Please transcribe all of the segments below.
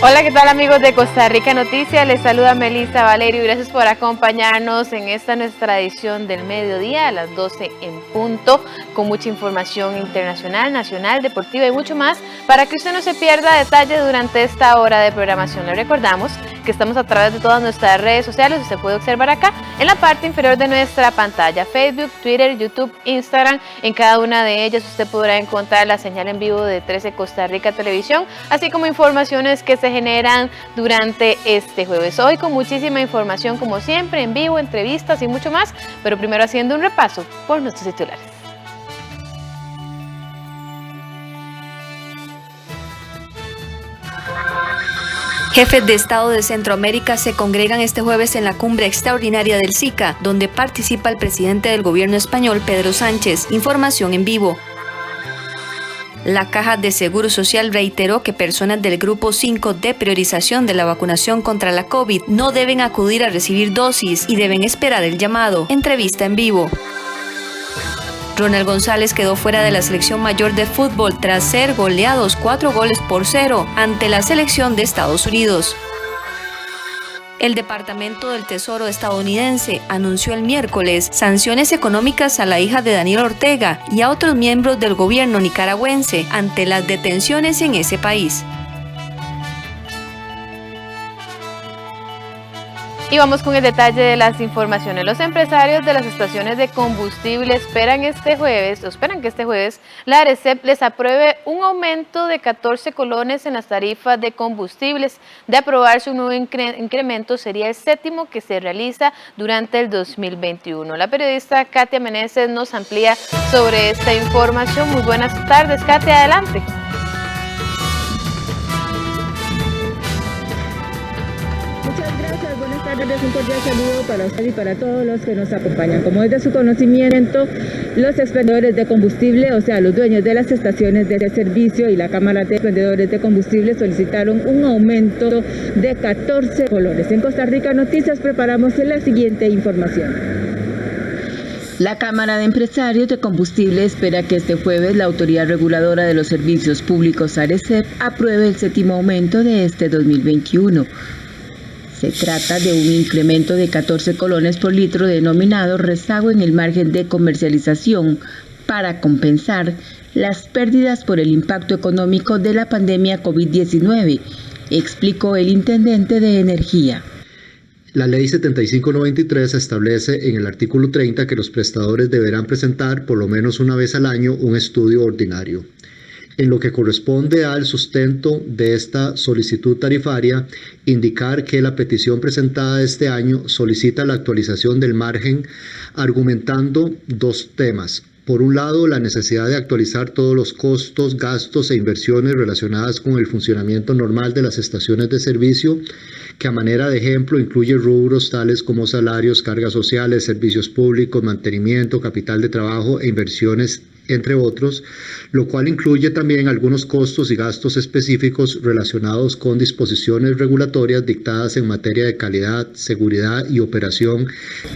Hola, ¿qué tal amigos de Costa Rica Noticias? Les saluda Melissa Valerio y gracias por acompañarnos en esta nuestra edición del mediodía a las 12 en punto, con mucha información internacional, nacional, deportiva y mucho más, para que usted no se pierda detalle durante esta hora de programación. Le recordamos que estamos a través de todas nuestras redes sociales, usted puede observar acá en la parte inferior de nuestra pantalla, Facebook, Twitter, YouTube, Instagram. En cada una de ellas usted podrá encontrar la señal en vivo de 13 Costa Rica Televisión, así como informaciones que se generan durante este jueves. Hoy con muchísima información como siempre, en vivo, entrevistas y mucho más, pero primero haciendo un repaso por nuestros titulares. Jefes de Estado de Centroamérica se congregan este jueves en la cumbre extraordinaria del SICA, donde participa el presidente del gobierno español, Pedro Sánchez. Información en vivo. La Caja de Seguro Social reiteró que personas del Grupo 5 de priorización de la vacunación contra la COVID no deben acudir a recibir dosis y deben esperar el llamado. Entrevista en vivo. Ronald González quedó fuera de la selección mayor de fútbol tras ser goleados 4-0 ante la selección de Estados Unidos. El Departamento del Tesoro estadounidense anunció el miércoles sanciones económicas a la hija de Daniel Ortega y a otros miembros del gobierno nicaragüense ante las detenciones en ese país. Y vamos con el detalle de las informaciones. Los empresarios de las estaciones de combustible esperan que este jueves la ARECEP les apruebe un aumento de 14 colones en las tarifas de combustibles. De aprobarse un nuevo incremento, sería el séptimo que se realiza durante el 2021. La periodista Katia Meneses nos amplía sobre esta información. Muy buenas tardes, Katia, adelante. Buenas tardes, un cordial saludo para usted y para todos los que nos acompañan. Como es de su conocimiento, los expendedores de combustible, o sea, los dueños de las estaciones de servicio y la Cámara de Expendedores de Combustible solicitaron un aumento de 14 colones. En Costa Rica Noticias preparamos la siguiente información. La Cámara de Empresarios de Combustible espera que este jueves la Autoridad Reguladora de los Servicios Públicos, ARECEP, apruebe el séptimo aumento de este 2021. Se trata de un incremento de 14 colones por litro denominado rezago en el margen de comercialización para compensar las pérdidas por el impacto económico de la pandemia COVID-19, explicó el intendente de Energía. La Ley 7593 establece en el artículo 30 que los prestadores deberán presentar por lo menos una vez al año un estudio ordinario. En lo que corresponde al sustento de esta solicitud tarifaria, indicar que la petición presentada este año solicita la actualización del margen, argumentando dos temas. Por un lado, la necesidad de actualizar todos los costos, gastos e inversiones relacionadas con el funcionamiento normal de las estaciones de servicio, que a manera de ejemplo incluye rubros tales como salarios, cargas sociales, servicios públicos, mantenimiento, capital de trabajo e inversiones, entre otros, lo cual incluye también algunos costos y gastos específicos relacionados con disposiciones regulatorias dictadas en materia de calidad, seguridad y operación.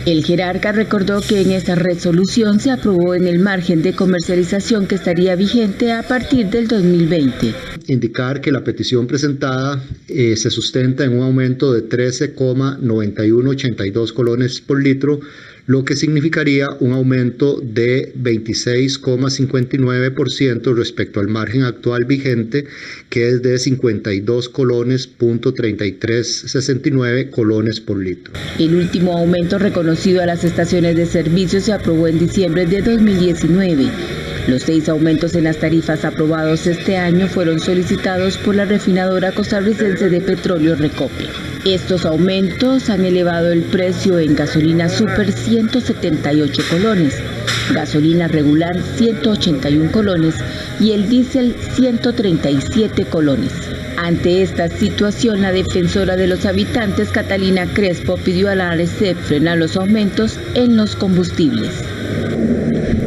El jerarca recordó que en esta resolución se aprobó en el margen de comercialización que estaría vigente a partir del 2020. Indicar que la petición presentada se sustenta en un aumento de 13,9182 colones por litro, lo que significaría un aumento de 26,59% respecto al margen actual vigente, que es de 52 colones.3369 colones por litro. El último aumento reconocido a las estaciones de servicio se aprobó en diciembre de 2019. Los 6 aumentos en las tarifas aprobados este año fueron solicitados por la refinadora costarricense de petróleo Recope. Estos aumentos han elevado el precio en gasolina super 178 colones, gasolina regular 181 colones y el diésel 137 colones. Ante esta situación, la defensora de los habitantes, Catalina Crespo, pidió a la ARECEP frenar los aumentos en los combustibles.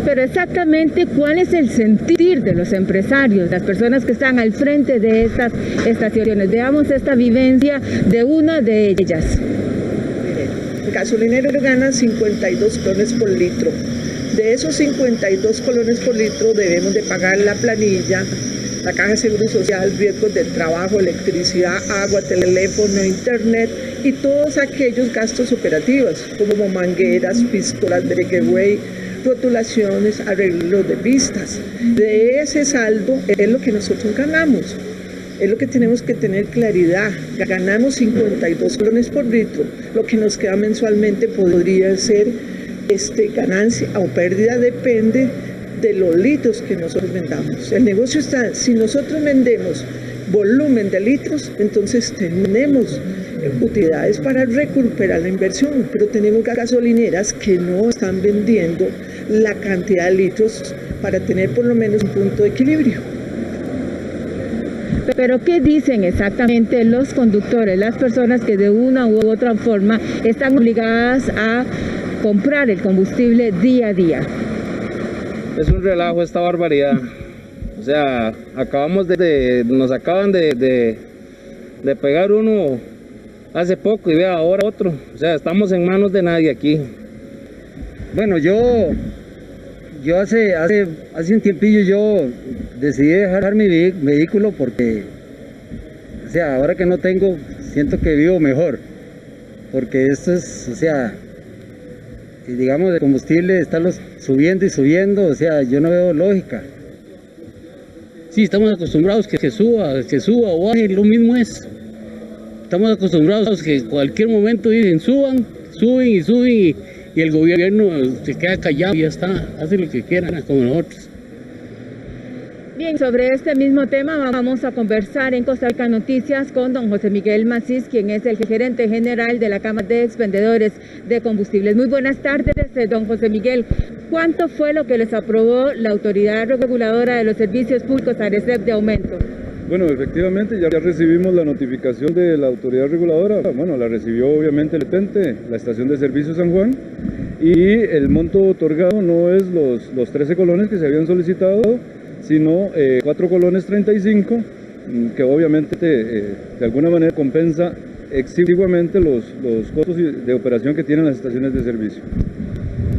Pero exactamente, ¿cuál es el sentir de los empresarios, las personas que están al frente de estas estaciones? Veamos esta vivencia de una de ellas. El gasolinero gana 52 colones por litro. De esos 52 colones por litro debemos de pagar la planilla, la Caja de Seguro Social, riesgos del trabajo, electricidad, agua, teléfono, internet y todos aquellos gastos operativos como mangueras, pistolas, breakaway, rotulaciones, arreglos de pistas. De ese saldo es lo que nosotros ganamos. Es lo que tenemos que tener claridad. Ganamos 52 colones por litro. Lo que nos queda mensualmente podría ser ganancia o pérdida, depende de los litros que nosotros vendamos. El negocio está, si nosotros vendemos volumen de litros, entonces tenemos utilidades para recuperar la inversión, pero tenemos gasolineras que no están vendiendo la cantidad de litros para tener por lo menos un punto de equilibrio. Pero ¿qué dicen exactamente los conductores, las personas que de una u otra forma están obligadas a comprar el combustible día a día? Es un relajo esta barbaridad. O sea, nos acaban de pegar uno hace poco y vea ahora otro. O sea, estamos en manos de nadie aquí. Bueno, yo hace un tiempillo yo decidí dejar mi vehículo porque, o sea, ahora que no tengo, siento que vivo mejor. Porque esto es, o sea, digamos, el combustible está subiendo y subiendo, o sea, yo no veo lógica. Sí, estamos acostumbrados que suba o baje, lo mismo es. Estamos acostumbrados que en cualquier momento dicen suben y el gobierno se queda callado y ya está, hace lo que quiera como nosotros. Bien, sobre este mismo tema vamos a conversar en Costa Rica Noticias con don José Miguel Macís, quien es el gerente general de la Cámara de Expendedores de Combustibles. Muy buenas tardes, don José Miguel. ¿Cuánto fue lo que les aprobó la Autoridad Reguladora de los Servicios Públicos, ARECEP, de aumento? Bueno, efectivamente ya recibimos la notificación de la Autoridad Reguladora. Bueno, la recibió obviamente el ente, la Estación de Servicio San Juan, y el monto otorgado no es los 13 colones que se habían solicitado, sino 4 colones 35, que obviamente de alguna manera compensa exiguamente los costos de operación que tienen las estaciones de servicio.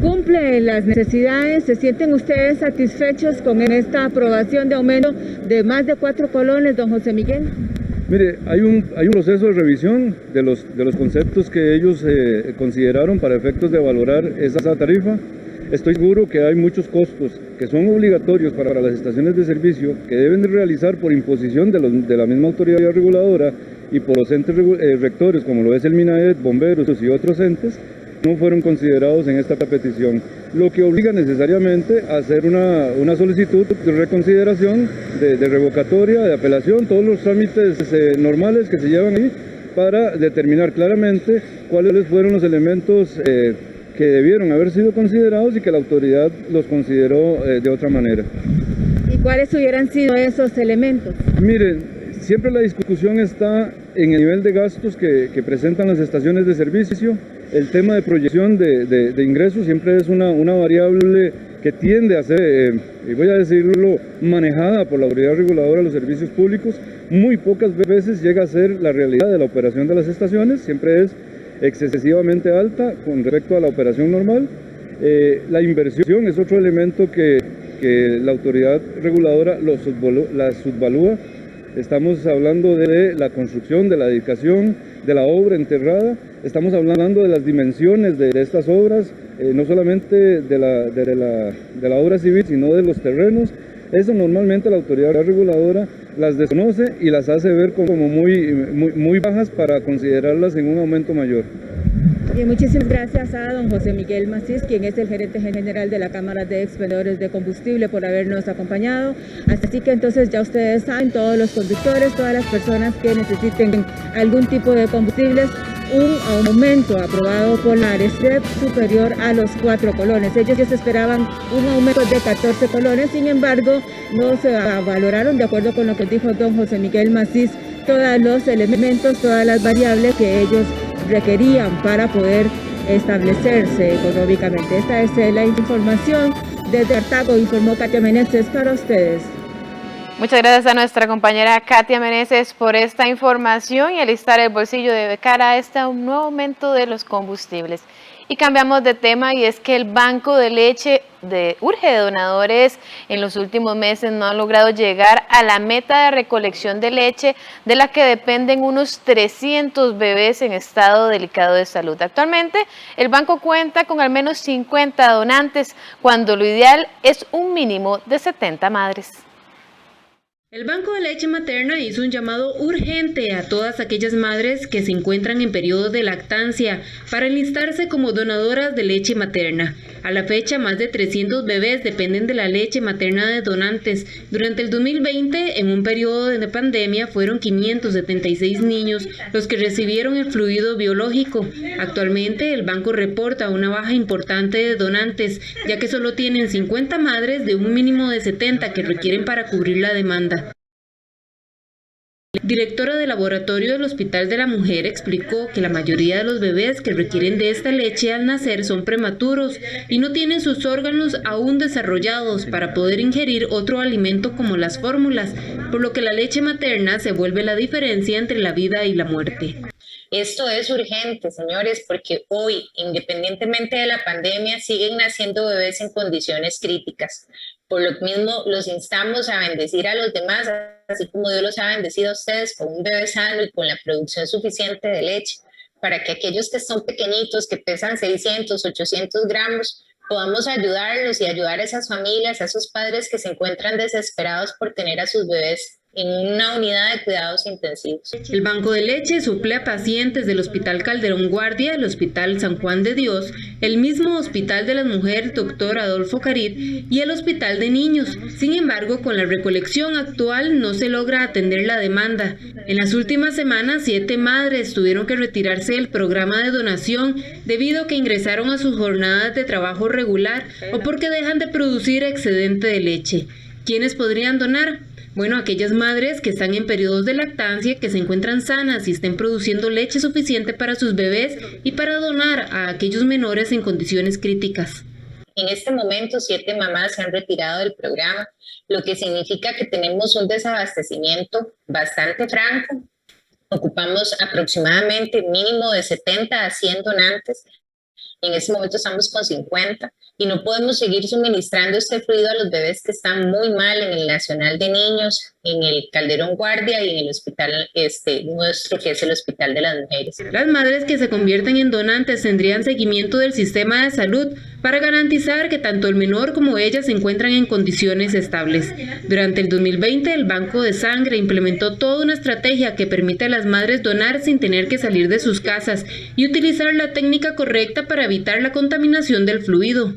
¿Cumple las necesidades? ¿Se sienten ustedes satisfechos con esta aprobación de aumento de más de 4 colones, don José Miguel? Mire, hay un proceso de revisión de los conceptos que ellos consideraron para efectos de valorar esa tarifa. Estoy seguro que hay muchos costos que son obligatorios para las estaciones de servicio que deben de realizar por imposición de la misma autoridad reguladora y por los entes rectores, como lo es el MINAET, bomberos y otros entes, no fueron considerados en esta petición, lo que obliga necesariamente a hacer una solicitud de reconsideración, de revocatoria, de apelación, todos los trámites normales que se llevan ahí para determinar claramente cuáles fueron los elementos que debieron haber sido considerados y que la autoridad los consideró de otra manera. ¿Y cuáles hubieran sido esos elementos? Miren, siempre la discusión está en el nivel de gastos que presentan las estaciones de servicio. El tema de proyección de ingresos siempre es una variable que tiende a ser, y voy a decirlo, manejada por la Autoridad Reguladora de los Servicios Públicos. Muy pocas veces llega a ser la realidad de la operación de las estaciones, siempre es excesivamente alta con respecto a la operación normal. La inversión es otro elemento que la autoridad reguladora la subvalúa. Estamos hablando de la construcción, de la dedicación, de la obra enterrada. Estamos hablando de las dimensiones de estas obras, no solamente de la obra civil, sino de los terrenos. Eso normalmente la autoridad reguladora las desconoce y las hace ver como muy bajas para considerarlas en un aumento mayor. Bien, muchísimas gracias a don José Miguel Macís, quien es el gerente general de la Cámara de Expendedores de Combustible, por habernos acompañado. Así que entonces ya ustedes saben, todos los conductores, todas las personas que necesiten algún tipo de combustibles, un aumento aprobado por la ARECEP superior a los 4 colones. Ellos esperaban un aumento de 14 colones, sin embargo, no se valoraron, de acuerdo con lo que dijo don José Miguel Macís, todos los elementos, todas las variables que ellos requerían para poder establecerse económicamente. Esta es la información. Desde Cartago informó Katia Meneses para ustedes. Muchas gracias a nuestra compañera Katia Meneses por esta información y alistar el bolsillo de cara a este nuevo aumento de los combustibles. Y cambiamos de tema, y es que el Banco de Leche urge de donadores. En los últimos meses no han logrado llegar a la meta de recolección de leche, de la que dependen unos 300 bebés en estado delicado de salud. Actualmente, el banco cuenta con al menos 50 donantes, cuando lo ideal es un mínimo de 70 madres. El Banco de Leche Materna hizo un llamado urgente a todas aquellas madres que se encuentran en periodo de lactancia para enlistarse como donadoras de leche materna. A la fecha, más de 300 bebés dependen de la leche materna de donantes. Durante el 2020, en un periodo de pandemia, fueron 576 niños los que recibieron el fluido biológico. Actualmente, el banco reporta una baja importante de donantes, ya que solo tienen 50 madres de un mínimo de 70 que requieren para cubrir la demanda. Directora del laboratorio del Hospital de la Mujer explicó que la mayoría de los bebés que requieren de esta leche al nacer son prematuros y no tienen sus órganos aún desarrollados para poder ingerir otro alimento como las fórmulas, por lo que la leche materna se vuelve la diferencia entre la vida y la muerte. Esto es urgente, señores, porque hoy, independientemente de la pandemia, siguen naciendo bebés en condiciones críticas. Por lo mismo, los instamos a bendecir a los demás, así como Dios los ha bendecido a ustedes con un bebé sano y con la producción suficiente de leche, para que aquellos que son pequeñitos, que pesan 600, 800 gramos, podamos ayudarlos y ayudar a esas familias, a esos padres que se encuentran desesperados por tener a sus bebés en una unidad de cuidados intensivos. El Banco de Leche suple a pacientes del Hospital Calderón Guardia, el Hospital San Juan de Dios, el mismo Hospital de las Mujeres Dr. Adolfo Carid y el Hospital de Niños. Sin embargo, con la recolección actual no se logra atender la demanda. En las últimas semanas, 7 madres tuvieron que retirarse del programa de donación debido a que ingresaron a sus jornadas de trabajo regular o porque dejan de producir excedente de leche. ¿Quiénes podrían donar? Bueno, aquellas madres que están en periodos de lactancia, que se encuentran sanas y estén produciendo leche suficiente para sus bebés y para donar a aquellos menores en condiciones críticas. En este momento, 7 mamás se han retirado del programa, lo que significa que tenemos un desabastecimiento bastante franco. Ocupamos aproximadamente mínimo de 70 a 100 donantes. En este momento estamos con 50 y no podemos seguir suministrando este fluido a los bebés que están muy mal en el Nacional de Niños, en el Calderón Guardia y en el hospital nuestro, que es el Hospital de las Mujeres. Las madres que se convierten en donantes tendrían seguimiento del sistema de salud para garantizar que tanto el menor como ella se encuentran en condiciones estables. Durante el 2020, el Banco de Sangre implementó toda una estrategia que permite a las madres donar sin tener que salir de sus casas y utilizar la técnica correcta para evitar la contaminación del fluido.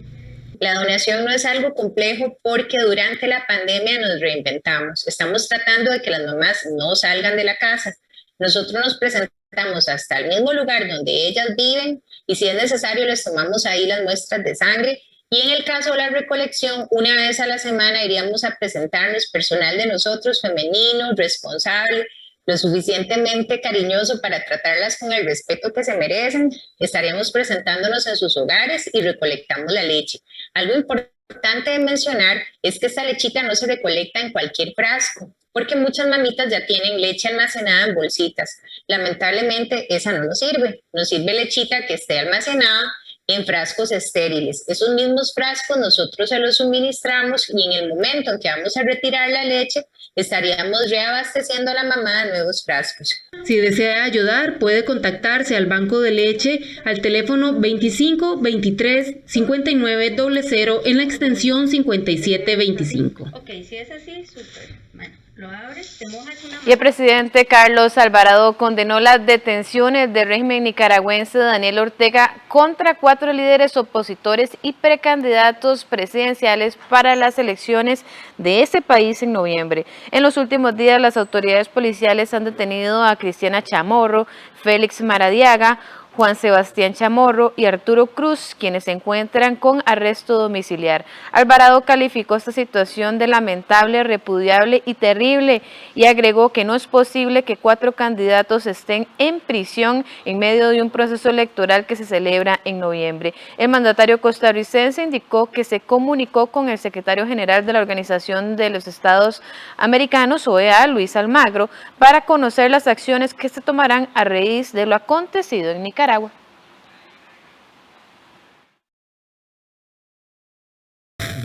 La donación no es algo complejo porque durante la pandemia nos reinventamos. Estamos tratando de que las mamás no salgan de la casa. Nosotros nos presentamos hasta el mismo lugar donde ellas viven y si es necesario les tomamos ahí las muestras de sangre. Y en el caso de la recolección, una vez a la semana iríamos a presentarnos personal de nosotros, femenino, responsable, lo suficientemente cariñoso para tratarlas con el respeto que se merecen. Estaríamos presentándonos en sus hogares y recolectamos la leche. Algo importante de mencionar es que esta lechita no se recolecta en cualquier frasco, porque muchas mamitas ya tienen leche almacenada en bolsitas. Lamentablemente esa no nos sirve. Nos sirve lechita que esté almacenada en frascos estériles. Esos mismos frascos nosotros se los suministramos y en el momento en que vamos a retirar la leche, estaríamos reabasteciendo a la mamá de nuevos frascos. Si desea ayudar, puede contactarse al Banco de Leche al teléfono 25 23 59 00 en la extensión 5725. Ok, si es así, súper. Bueno, lo abres, te mojas una... Y el presidente Carlos Alvarado condenó las detenciones del régimen nicaragüense de Daniel Ortega contra 4 líderes opositores y precandidatos presidenciales para las elecciones de ese país en noviembre. En los últimos días, las autoridades policiales han detenido a Cristiana Chamorro, Félix Maradiaga, Juan Sebastián Chamorro y Arturo Cruz, quienes se encuentran con arresto domiciliar. Alvarado calificó esta situación de lamentable, repudiable y terrible y agregó que no es posible que 4 candidatos estén en prisión en medio de un proceso electoral que se celebra en noviembre. El mandatario costarricense indicó que se comunicó con el secretario general de la Organización de los Estados Americanos, OEA, Luis Almagro, para conocer las acciones que se tomarán a raíz de lo acontecido en Nicaragua.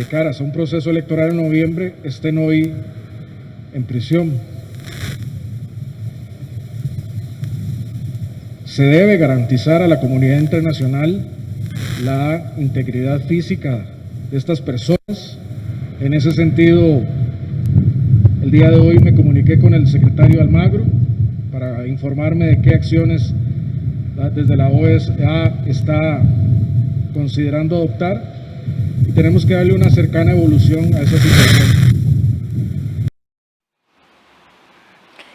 de caras a un proceso electoral en noviembre, estén hoy en prisión. Se debe garantizar a la comunidad internacional la integridad física de estas personas. En ese sentido, el día de hoy me comuniqué con el secretario Almagro para informarme de qué acciones desde la OEA está considerando adoptar, y tenemos que darle una cercana evolución a esa situación.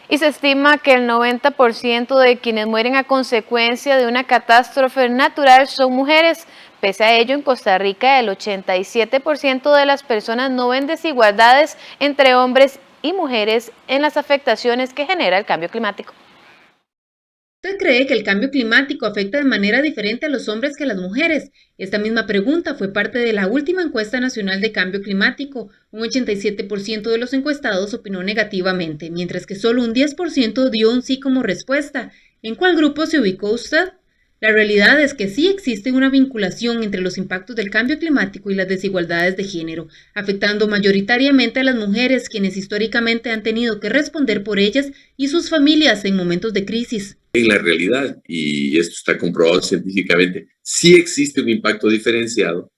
Y se estima que el 90% de quienes mueren a consecuencia de una catástrofe natural son mujeres. Pese a ello, en Costa Rica, el 87% de las personas no ven desigualdades entre hombres y mujeres en las afectaciones que genera el cambio climático. ¿Usted cree que el cambio climático afecta de manera diferente a los hombres que a las mujeres? Esta misma pregunta fue parte de la última encuesta nacional de cambio climático. Un 87% de los encuestados opinó negativamente, mientras que solo un 10% dio un sí como respuesta. ¿En cuál grupo se ubicó usted? La realidad es que sí existe una vinculación entre los impactos del cambio climático y las desigualdades de género, afectando mayoritariamente a las mujeres, quienes históricamente han tenido que responder por ellas y sus familias en momentos de crisis. En la realidad, y esto está comprobado científicamente, sí existe un impacto diferenciado,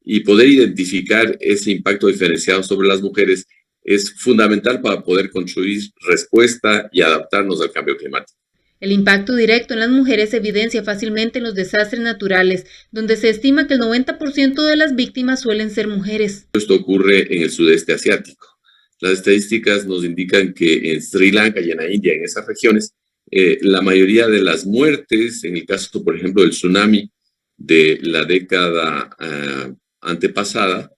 y poder identificar ese impacto diferenciado sobre las mujeres es fundamental para poder construir respuesta y adaptarnos al cambio climático. El impacto directo en las mujeres se evidencia fácilmente en los desastres naturales, donde se estima que el 90% de las víctimas suelen ser mujeres. Esto ocurre en el sudeste asiático. Las estadísticas nos indican que en Sri Lanka y en la India, en esas regiones, la mayoría de las muertes, en el caso, por ejemplo, del tsunami de la década antepasada,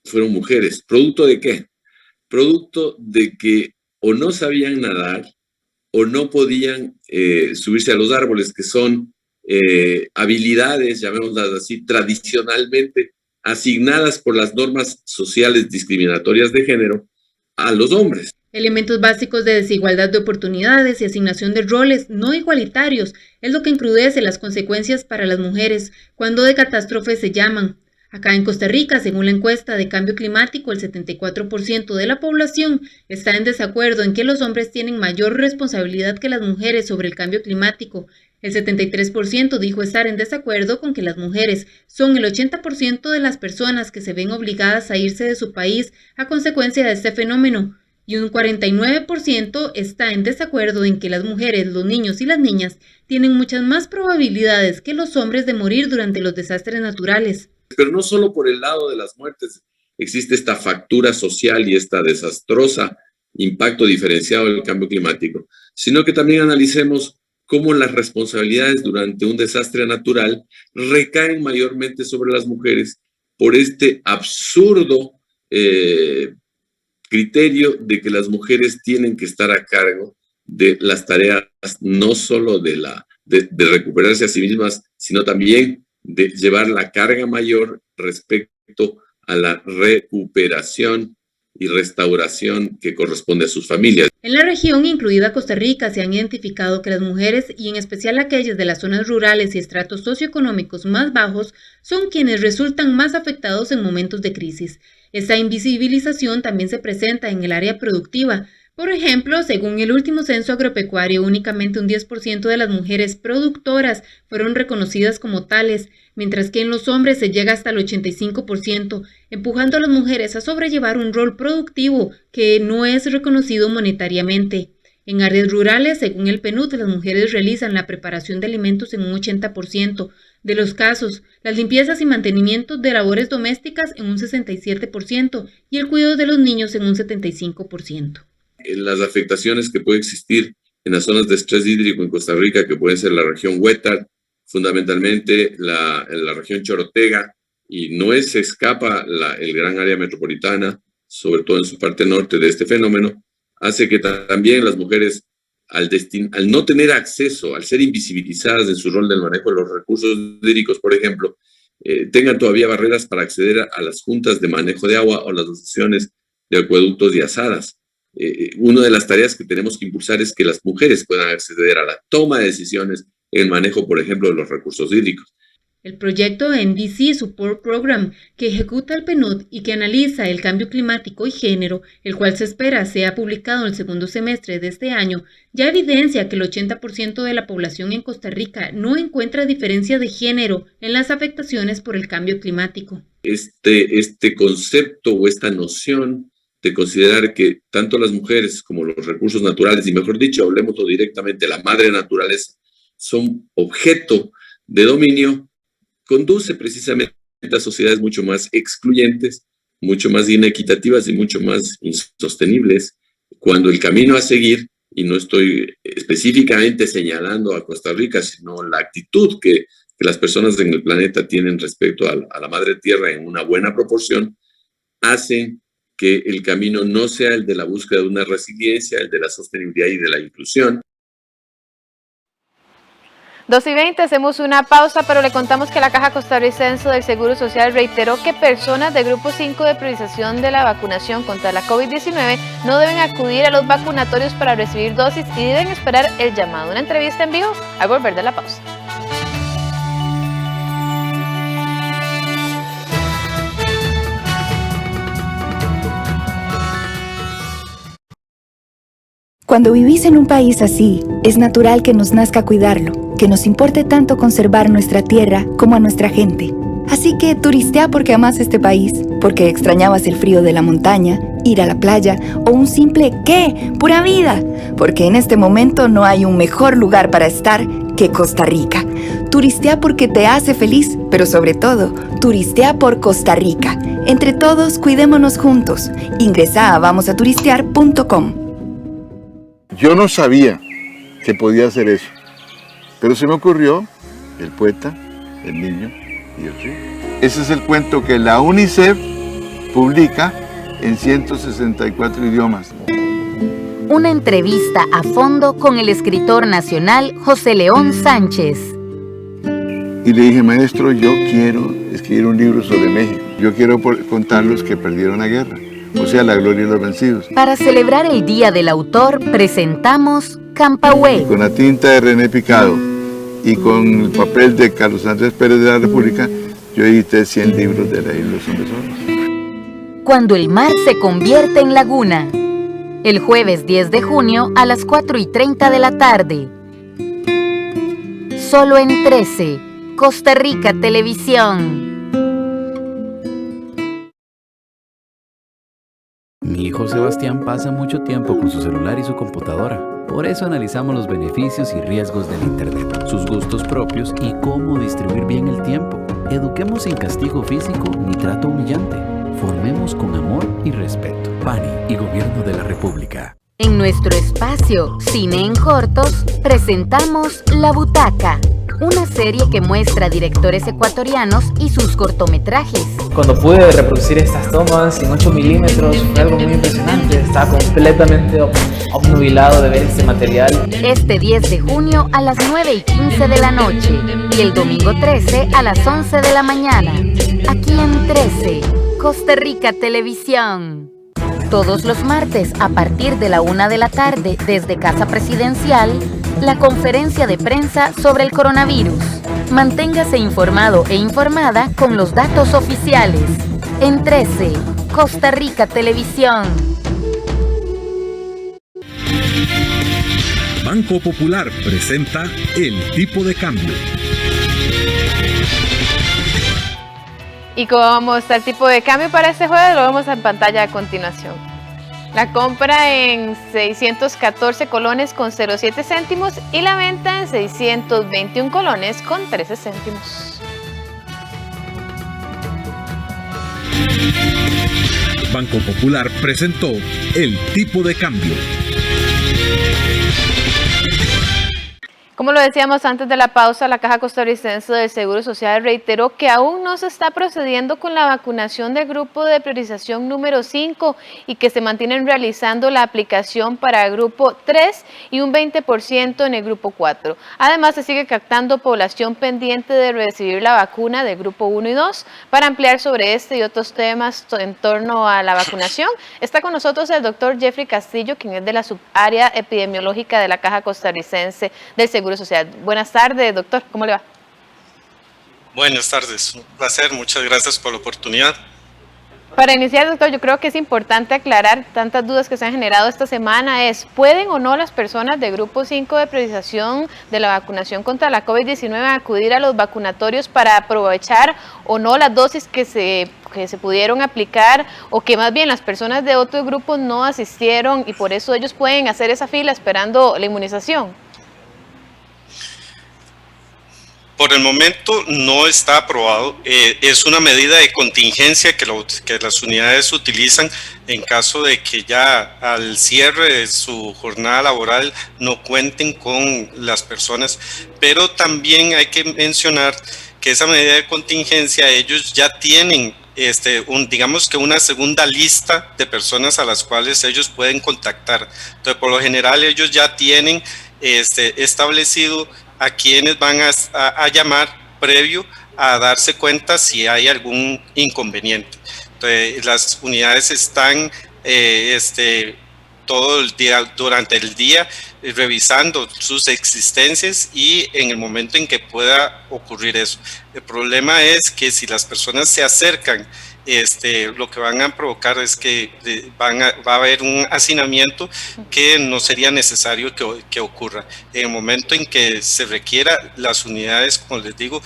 fueron mujeres. ¿Producto de qué? Producto de que o no sabían nadar o no podían subirse a los árboles, que son habilidades, llamémoslas así, tradicionalmente asignadas por las normas sociales discriminatorias de género a los hombres. Elementos básicos de desigualdad de oportunidades y asignación de roles no igualitarios es lo que encrudece las consecuencias para las mujeres cuando de catástrofes se llaman. Acá en Costa Rica, según la encuesta de cambio climático, el 74% de la población está en desacuerdo en que los hombres tienen mayor responsabilidad que las mujeres sobre el cambio climático. El 73% dijo estar en desacuerdo con que las mujeres son el 80% de las personas que se ven obligadas a irse de su país a consecuencia de este fenómeno. Y un 49% está en desacuerdo en que las mujeres, los niños y las niñas tienen muchas más probabilidades que los hombres de morir durante los desastres naturales. Pero no solo por el lado de las muertes existe esta factura social y esta desastrosa impacto diferenciado del cambio climático, sino que también analicemos cómo las responsabilidades durante un desastre natural recaen mayormente sobre las mujeres por este absurdo criterio de que las mujeres tienen que estar a cargo de las tareas no solo de recuperarse a sí mismas, sino también de llevar la carga mayor respecto a la recuperación y restauración que corresponde a sus familias. En la región, incluida Costa Rica, se han identificado que las mujeres, y en especial aquellas de las zonas rurales y estratos socioeconómicos más bajos, son quienes resultan más afectados en momentos de crisis. Esta invisibilización también se presenta en el área productiva. Por ejemplo, según el último censo agropecuario, únicamente un 10% de las mujeres productoras fueron reconocidas como tales, mientras que en los hombres se llega hasta el 85%, empujando a las mujeres a sobrellevar un rol productivo que no es reconocido monetariamente. En áreas rurales, según el PNUD, las mujeres realizan la preparación de alimentos en un 80% de los casos, las limpiezas y mantenimiento de labores domésticas en un 67% y el cuidado de los niños en un 75%. Las afectaciones que puede existir en las zonas de estrés hídrico en Costa Rica, que puede ser la región Huétar, fundamentalmente la región Chorotega, y no se escapa el gran área metropolitana, sobre todo en su parte norte de este fenómeno, hace que también las mujeres, al no tener acceso, al ser invisibilizadas en su rol del manejo de los recursos hídricos, por ejemplo, tengan todavía barreras para acceder a las juntas de manejo de agua o las asociaciones de acueductos y azadas. Una de las tareas que tenemos que impulsar es que las mujeres puedan acceder a la toma de decisiones en el manejo, por ejemplo, de los recursos hídricos. El proyecto NDC Support Program, que ejecuta el PNUD y que analiza el cambio climático y género, el cual se espera sea publicado en el segundo semestre de este año, ya evidencia que el 80% de la población en Costa Rica no encuentra diferencia de género en las afectaciones por el cambio climático. Este concepto o esta noción de considerar que tanto las mujeres como los recursos naturales, y mejor dicho, hablemoslo directamente, la madre naturaleza, son objeto de dominio, conduce precisamente a sociedades mucho más excluyentes, mucho más inequitativas y mucho más insostenibles, cuando el camino a seguir, y no estoy específicamente señalando a Costa Rica, sino la actitud que las personas en el planeta tienen respecto a la madre tierra en una buena proporción, hacen que el camino no sea el de la búsqueda de una resiliencia, el de la sostenibilidad y de la inclusión. 2:20, hacemos una pausa, pero le contamos que la Caja Costarricense del Seguro Social reiteró que personas de grupo 5 de priorización de la vacunación contra la COVID-19 no deben acudir a los vacunatorios para recibir dosis y deben esperar el llamado. Una entrevista en vivo al volver de la pausa. Cuando vivís en un país así, es natural que nos nazca cuidarlo, que nos importe tanto conservar nuestra tierra como a nuestra gente. Así que turistea porque amás este país, porque extrañabas el frío de la montaña, ir a la playa o un simple ¡qué! ¡Pura vida! Porque en este momento no hay un mejor lugar para estar que Costa Rica. Turistea porque te hace feliz, pero sobre todo, turistea por Costa Rica. Entre todos, cuidémonos juntos. Ingresa a vamosaturistear.com. Yo no sabía que podía hacer eso, pero se me ocurrió el poeta, el niño y el río. Ese es el cuento que la UNICEF publica en 164 idiomas. Una entrevista a fondo con el escritor nacional José León Sánchez. Y le dije, maestro, yo quiero escribir un libro sobre México. Yo quiero contar los que perdieron la guerra. O sea, la gloria de los vencidos. Para celebrar el Día del Autor, presentamos Campahue. Con la tinta de René Picado y con el papel de Carlos Andrés Pérez de la República, yo edité 100 libros de la isla de los hombres solos. Cuando el mar se convierte en laguna. El jueves 10 de junio a las 4:30 de la tarde. Solo en 13, Costa Rica Televisión. Mi hijo Sebastián pasa mucho tiempo con su celular y su computadora. Por eso analizamos los beneficios y riesgos del Internet, sus gustos propios y cómo distribuir bien el tiempo. Eduquemos sin castigo físico ni trato humillante. Formemos con amor y respeto. PANI y Gobierno de la República. En nuestro espacio Cine en Cortos, presentamos La Butaca, una serie que muestra directores ecuatorianos y sus cortometrajes. Cuando pude reproducir estas tomas en 8 milímetros fue algo muy impresionante. Estaba completamente obnubilado de ver este material. Este 10 de junio a las 9:15 de la noche y el domingo 13 a las 11 de la mañana. Aquí en 13, Costa Rica Televisión. Todos los martes a partir de la 1 de la tarde desde Casa Presidencial, la conferencia de prensa sobre el coronavirus. Manténgase informado e informada con los datos oficiales. En 13, Costa Rica Televisión. Banco Popular presenta El Tipo de Cambio. Y cómo está el tipo de cambio para este jueves, lo vemos en pantalla a continuación. La compra en 614 colones con 0,7 céntimos y la venta en 621 colones con 13 céntimos. Banco Popular presentó El Tipo de Cambio. Como lo decíamos antes de la pausa, la Caja Costarricense del Seguro Social reiteró que aún no se está procediendo con la vacunación del grupo de priorización número 5 y que se mantienen realizando la aplicación para el grupo 3 y un 20% en el grupo 4. Además, se sigue captando población pendiente de recibir la vacuna del grupo 1 y 2. Para ampliar sobre este y otros temas en torno a la vacunación, está con nosotros el doctor Jeffrey Castillo, quien es de la subárea epidemiológica de la Caja Costarricense del Seguro Social. Buenas tardes, doctor, ¿cómo le va? Buenas tardes, un placer, muchas gracias por la oportunidad. Para iniciar, doctor, yo creo que es importante aclarar tantas dudas que se han generado esta semana. ¿Pueden o no las personas de grupo 5 de priorización de la vacunación contra la COVID-19 acudir a los vacunatorios para aprovechar o no las dosis que se pudieron aplicar, o que más bien las personas de otros grupos no asistieron y por eso ellos pueden hacer esa fila esperando la inmunización? Por el momento no está aprobado, es una medida de contingencia que las unidades utilizan en caso de que ya al cierre de su jornada laboral no cuenten con las personas, pero también hay que mencionar que esa medida de contingencia ellos ya tienen digamos que una segunda lista de personas a las cuales ellos pueden contactar. Entonces, por lo general ellos ya tienen establecido a quienes van a llamar previo a darse cuenta si hay algún inconveniente. Entonces, las unidades están todo el día, durante el día, revisando sus existencias y en el momento en que pueda ocurrir eso. El problema es que si las personas se acercan, lo que van a provocar es que va a haber un hacinamiento que no sería necesario que ocurra. En el momento en que se requiera, las unidades, como les digo,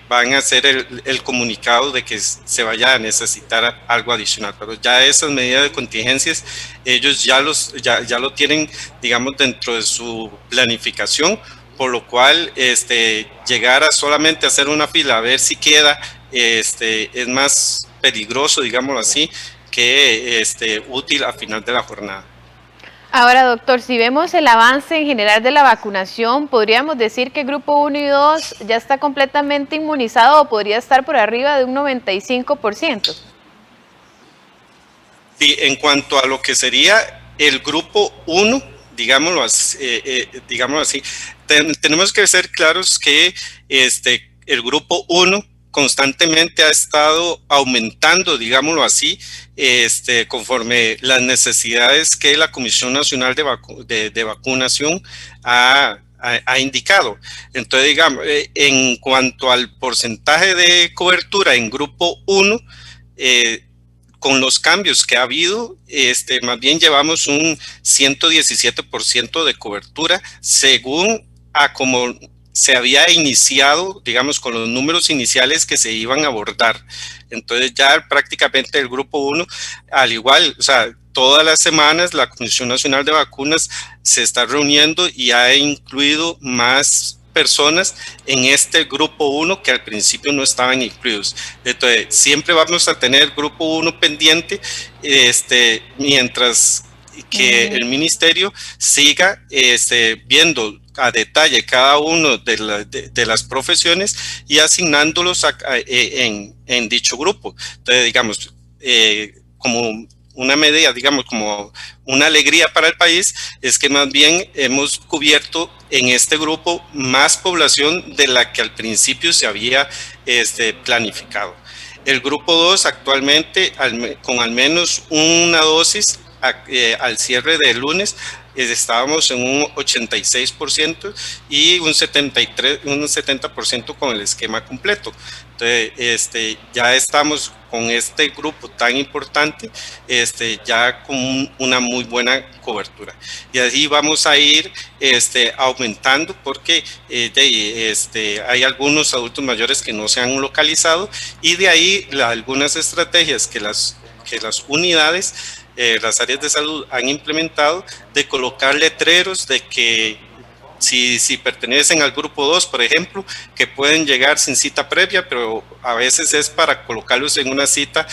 van a hacer el comunicado de que se vaya a necesitar algo adicional. Pero ya esas medidas de contingencias, ellos ya lo tienen, digamos, dentro de su planificación, por lo cual llegar a solamente hacer una fila a ver si queda es más peligroso, digámoslo así, que útil al final de la jornada. Ahora, doctor, si vemos el avance en general de la vacunación, ¿podríamos decir que grupo 1 y 2 ya está completamente inmunizado o podría estar por arriba de un 95%? Sí, en cuanto a lo que sería el grupo 1, digámoslo así, tenemos que ser claros que el grupo 1 constantemente ha estado aumentando, digámoslo así, conforme las necesidades que la Comisión Nacional de Vacunación ha indicado. Entonces, digamos, en cuanto al porcentaje de cobertura en grupo 1, con los cambios que ha habido, más bien llevamos un 117% de cobertura, según a como se había iniciado, digamos, con los números iniciales que se iban a abordar. Entonces ya prácticamente el grupo 1, al igual, o sea, todas las semanas la Comisión Nacional de Vacunas se está reuniendo y ha incluido más personas en este grupo 1 que al principio no estaban incluidos. Entonces siempre vamos a tener grupo 1 pendiente, mientras que el ministerio siga viendo a detalle cada uno de las profesiones y asignándolos en dicho grupo. Entonces, digamos, como una medida, digamos, como una alegría para el país, es que más bien hemos cubierto en este grupo más población de la que al principio se había planificado. El grupo 2 actualmente, con al menos una dosis al cierre del lunes, estábamos en un 86% y un 70% con el esquema completo. Entonces, ya estamos con este grupo tan importante, ya con una muy buena cobertura. Y así vamos a ir aumentando, porque hay algunos adultos mayores que no se han localizado, y de ahí algunas estrategias que las unidades, las áreas de salud han implementado, de colocar letreros de que si pertenecen al grupo 2, por ejemplo, que pueden llegar sin cita previa, pero a veces es para colocarlos en una cita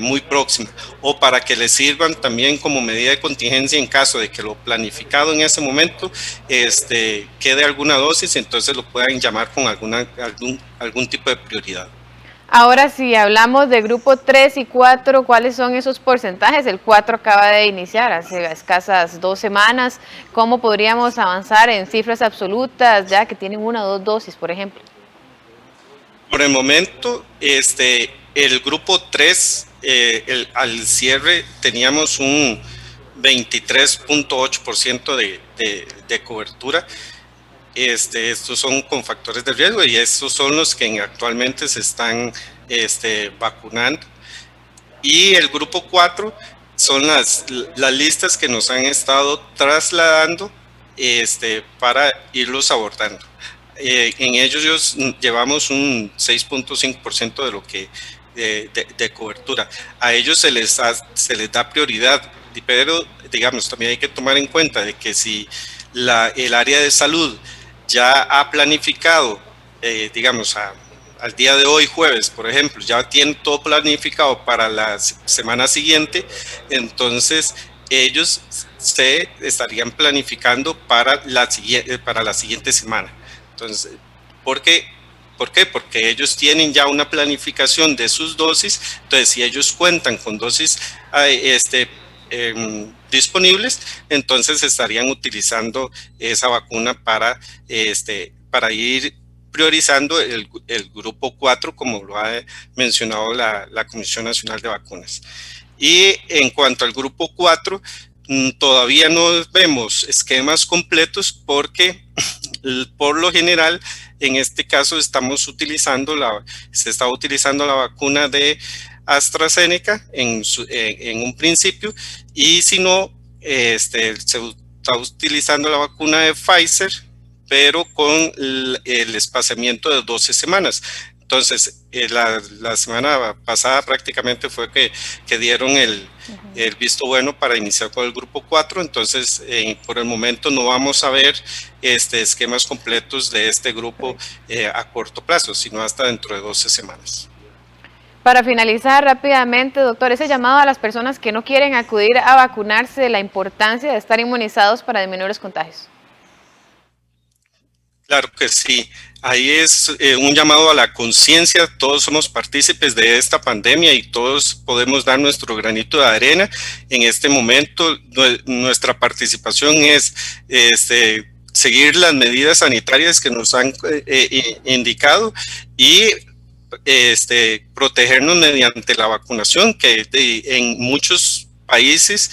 muy próxima, o para que les sirvan también como medida de contingencia en caso de que lo planificado en ese momento quede alguna dosis, entonces lo puedan llamar con algún tipo de prioridad. Ahora, si hablamos de grupo 3 y 4, ¿cuáles son esos porcentajes? El 4 acaba de iniciar hace escasas 2 semanas. ¿Cómo podríamos avanzar en cifras absolutas, ya que tienen 1 o 2 dosis, por ejemplo? Por el momento, el grupo 3, al cierre teníamos un 23.8% de cobertura. estos son con factores de riesgo y estos son los que actualmente se están vacunando. Y el grupo 4 son las listas que nos han estado trasladando para irlos abordando. En ellos llevamos un 6.5% de lo que de cobertura. A ellos se les da prioridad, pero digamos también hay que tomar en cuenta de que si el área de salud ya ha planificado, digamos al día de hoy, jueves, por ejemplo, ya tiene todo planificado para la semana siguiente, entonces ellos se estarían planificando para la siguiente semana. Entonces, ¿por qué? Porque ellos tienen ya una planificación de sus dosis, entonces si ellos cuentan con dosis disponibles, entonces estarían utilizando esa vacuna para ir priorizando el grupo 4, como lo ha mencionado la Comisión Nacional de Vacunas. Y en cuanto al grupo 4, todavía no vemos esquemas completos porque por lo general en este caso se está utilizando la vacuna de AstraZeneca en un principio, y si no, se está utilizando la vacuna de Pfizer, pero con el espaciamiento de 12 semanas. Entonces, la semana pasada prácticamente fue que dieron el visto bueno para iniciar con el grupo 4, entonces por el momento no vamos a ver esquemas completos de este grupo a corto plazo, sino hasta dentro de 12 semanas. Para finalizar rápidamente, doctor, ese llamado a las personas que no quieren acudir a vacunarse, la importancia de estar inmunizados para disminuir los contagios. Claro que sí, ahí es un llamado a la conciencia. Todos somos partícipes de esta pandemia y todos podemos dar nuestro granito de arena. En este momento nuestra participación es seguir las medidas sanitarias que nos han indicado y protegernos mediante la vacunación, que en muchos países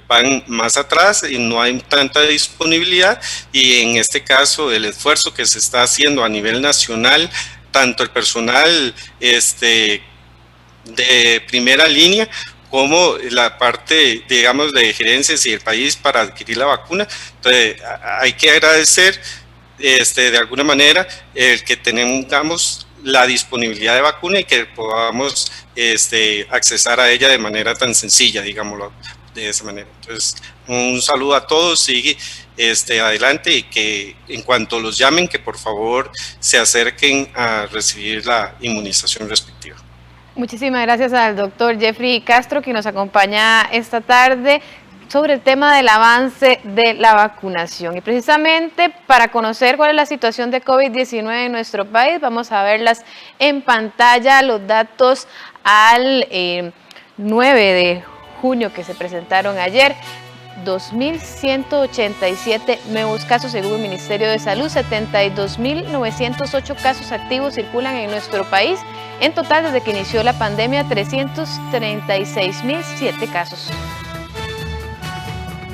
van más atrás y no hay tanta disponibilidad, y en este caso el esfuerzo que se está haciendo a nivel nacional, tanto el personal de primera línea como la parte, digamos, de gerencias y el país para adquirir la vacuna. Entonces hay que agradecer de alguna manera el que tengamos la disponibilidad de vacuna y que podamos accesar a ella de manera tan sencilla, digámoslo de esa manera. Entonces, un saludo a todos, sigue adelante, y que en cuanto los llamen, que por favor se acerquen a recibir la inmunización respectiva. Muchísimas gracias al doctor Jeffrey Castro, que nos acompaña esta tarde sobre el tema del avance de la vacunación. Y precisamente para conocer cuál es la situación de COVID-19 en nuestro país, vamos a verlas en pantalla, los datos al 9 de junio que se presentaron ayer. 2.187 nuevos casos según el Ministerio de Salud, 72.908 casos activos circulan en nuestro país. En total, desde que inició la pandemia, 336.007 casos.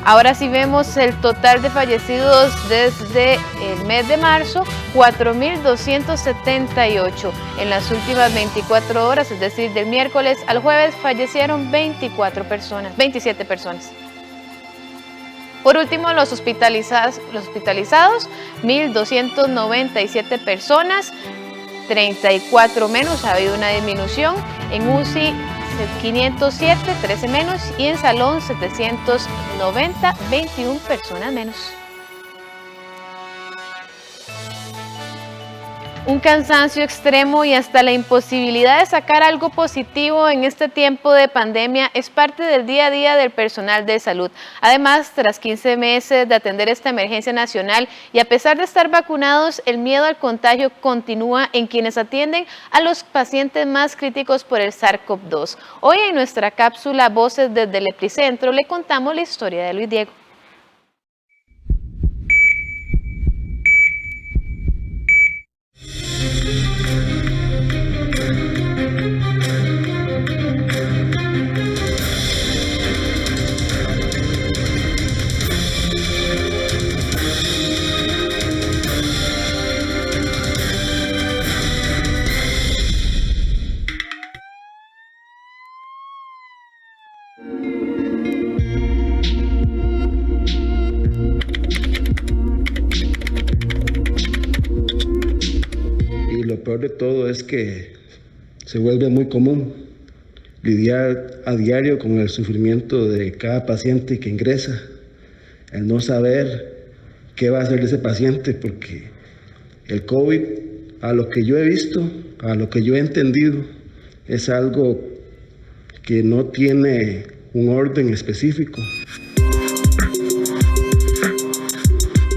Ahora sí vemos el total de fallecidos desde el mes de marzo, 4.278. En las últimas 24 horas, es decir, del miércoles al jueves, fallecieron 27 personas. Por último, los hospitalizados, 1.297 personas, 34 menos, ha habido una disminución. En UCI, 507, 13 menos, y en salón 790, 21 personas menos. Un cansancio extremo y hasta la imposibilidad de sacar algo positivo en este tiempo de pandemia es parte del día a día del personal de salud. Además, tras 15 meses de atender esta emergencia nacional y a pesar de estar vacunados, el miedo al contagio continúa en quienes atienden a los pacientes más críticos por el SARS-CoV-2. Hoy en nuestra cápsula Voces desde el Epicentro le contamos la historia de Luis Diego. peor de todo es que se vuelve muy común lidiar a diario con el sufrimiento de cada paciente que ingresa, el no saber qué va a hacer de ese paciente, porque el COVID, a lo que yo he visto, a lo que yo he entendido, es algo que no tiene un orden específico.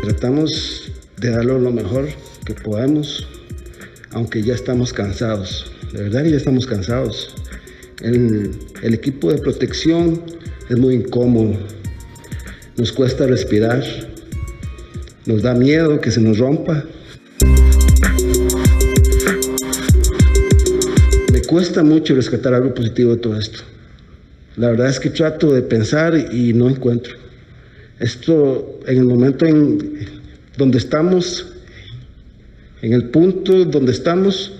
Tratamos de darlo lo mejor que podemos, aunque ya estamos cansados. De verdad que ya estamos cansados. El equipo de protección es muy incómodo. Nos cuesta respirar. Nos da miedo que se nos rompa. Me cuesta mucho rescatar algo positivo de todo esto. La verdad es que trato de pensar y no encuentro. Esto, en el momento donde estamos, en el punto donde estamos,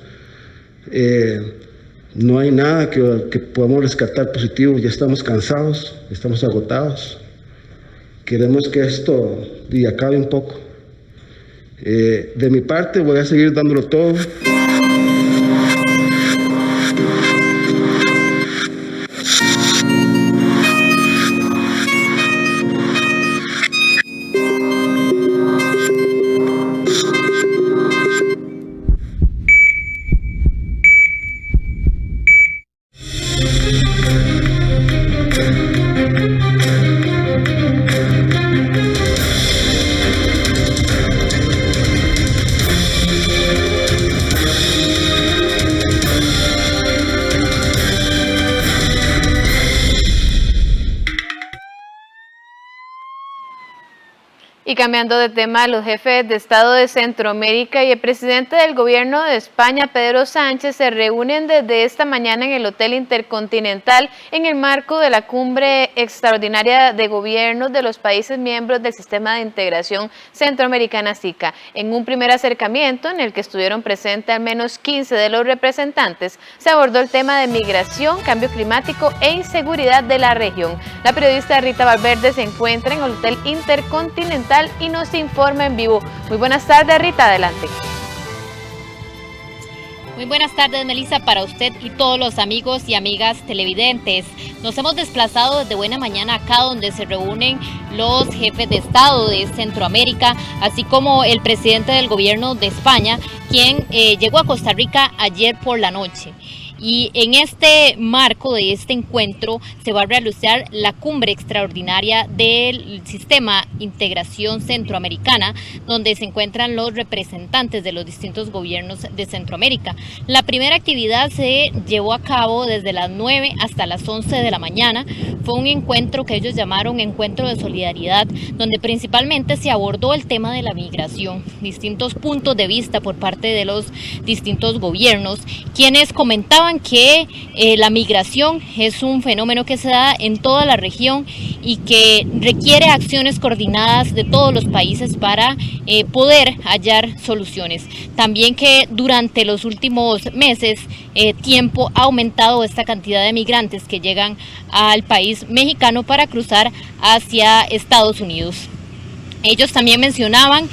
no hay nada que podamos rescatar positivo. Ya estamos cansados, estamos agotados. Queremos que esto acabe un poco. De mi parte voy a seguir dándolo todo. Y cambiando de tema, los jefes de Estado de Centroamérica y el presidente del gobierno de España, Pedro Sánchez, se reúnen desde esta mañana en el Hotel Intercontinental en el marco de la cumbre extraordinaria de gobiernos de los países miembros del Sistema de Integración Centroamericana SICA. En un primer acercamiento en el que estuvieron presentes al menos 15 de los representantes, se abordó el tema de migración, cambio climático e inseguridad de la región. La periodista Rita Valverde se encuentra en el Hotel Intercontinental y nos informa en vivo. Muy buenas tardes, Rita, adelante. Muy buenas tardes, Melissa, para usted y todos los amigos y amigas televidentes. Nos hemos desplazado desde buena mañana acá donde se reúnen los jefes de Estado de Centroamérica, así como el presidente del gobierno de España, quien llegó a Costa Rica ayer por la noche. Y en este marco de este encuentro se va a realizar la cumbre extraordinaria del Sistema Integración Centroamericana, donde se encuentran los representantes de los distintos gobiernos de Centroamérica. La primera actividad se llevó a cabo desde las 9 hasta las 11 de la mañana. Fue un encuentro que ellos llamaron Encuentro de Solidaridad, donde principalmente se abordó el tema de la migración, distintos puntos de vista por parte de los distintos gobiernos, quienes comentaban que la migración es un fenómeno que se da en toda la región y que requiere acciones coordinadas de todos los países para poder hallar soluciones. También que durante los últimos meses ha aumentado esta cantidad de migrantes que llegan al país mexicano para cruzar hacia Estados Unidos. Ellos también mencionaban